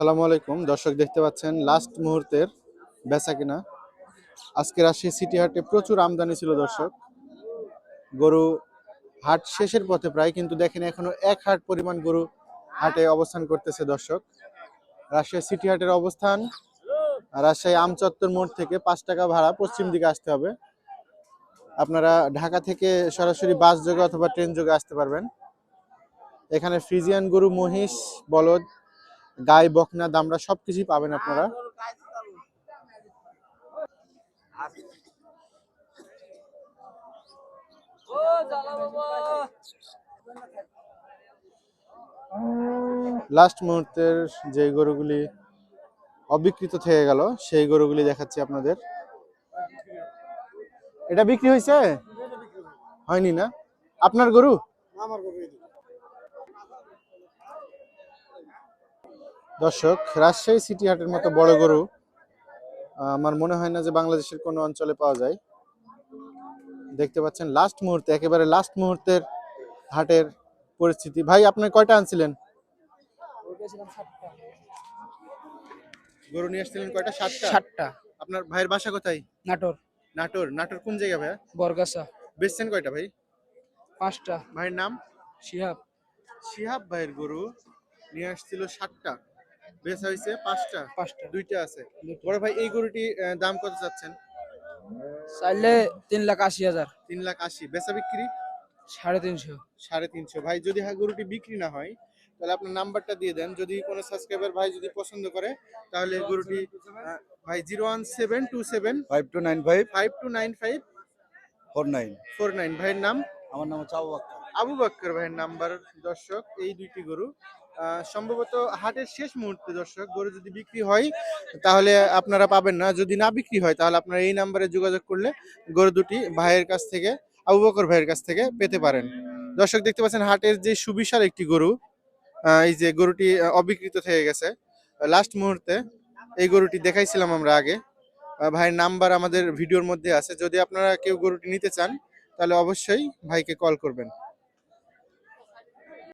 আসসালামু আলাইকুম দর্শক, দেখতে পাচ্ছেন লাস্ট মুহূর্তের বেচা কিনা। আজকে রাজশাহী সিটি হাটে প্রচুর আমদানি ছিল দর্শক। গরু হাট শেষের পথে প্রায়, কিন্তু দেখেন এখনো এক হাট পরিমাণ গরু হাটে অবস্থান করতেছে দর্শক। রাজশাহী সিটি হাটের অবস্থান রাজশাহী আমচত্বর মোড় থেকে 5 টাকা ভাড়া পশ্চিম দিকে আসতে হবে। আপনারা ঢাকা থেকে সরাসরি বাস যোগে অথবা ট্রেন যোগে আসতে পারবেন। এখানে ফ্রিজিয়ান গরু, মহিষ, বলদ, গাই, বকনা, দামড়া সবকিছুই পাবেন আপনারা। লাস্ট মুহূর্তের যে গরুগুলি অবিকৃত থেকে গেল সেই গরুগুলি দেখাচ্ছি আপনাদের। এটা বিক্রি হয়েছে? হয়নি না? আপনার গরু? দর্শক, রাজশাহী সিটি হাটের মতো বড় গরু আমার মনে হয় না যে বাংলাদেশের কোনো অঞ্চলে পাওয়া যায়। দেখতে পাচ্ছেন লাস্ট মুহূর্তে, একেবারে লাস্ট মুহূর্তের হাটের পরিস্থিতি। ভাই, আপনি কয়টা আনছিলেন? গরু নিয়ে আসছিলেন কয়টা? 7টা। 7টা। আপনার ভাইয়ের বাসা কোথায়? নাটোর। নাটোর। নাটোর কোন জায়গা ভাইয়া? বরগাছা। বেচছেন কয়টা ভাই? 5টা। ভাইয়ের নাম? শিহাব। শিহাব ভাইয়ের গরু নিয়ে আসছিল 7টা, বেচা হয়েছে 5টা, 5টা। 2টা আছে। বড় ভাই, এই গরুটি দাম কত চাচ্ছেন? চাইলে 3,80,000। 3,80,000। বেচা বিক্রি? 350। 350। ভাই, যদি গরুটি বিক্রি না হয় তাহলে আপনার নাম্বারটা দিয়ে দেন। যদি কোনো সাবস্ক্রাইবার ভাই যদি পছন্দ করে তাহলে গরুটি ভাই 01727 5295 5295 49। 49। ভাইয়ের নাম? আমার নাম হচ্ছে আবু বকর। আবু বক্কর ভাইয়ের নাম্বার। দর্শক, এই দুইটি গরু সম্ভবত হাটের শেষ মুহূর্তে দর্শক, গরু যদি বিক্রি হয় তাহলে আপনারা পাবেন না, যদি না বিক্রি হয় তাহলে আপনারা এই নাম্বারে যোগাযোগ করলে গরু দুটি ভাইয়ের কাছ থেকে, আবু বকর ভাইয়ের কাছ থেকে পেতে পারেন। দর্শক, দেখতে পাচ্ছেন হাটের যে সুবিশাল একটি গরু, এই যে গরুটি অবিকৃত থেকে গেছে লাস্ট মুহূর্তে। এই গরুটি দেখাইছিলাম আমরা আগে। ভাইয়ের নাম্বার আমাদের ভিডিওর মধ্যে আছে। যদি আপনারা কেউ গরুটি নিতে চান তাহলে অবশ্যই ভাইকে কল করবেন।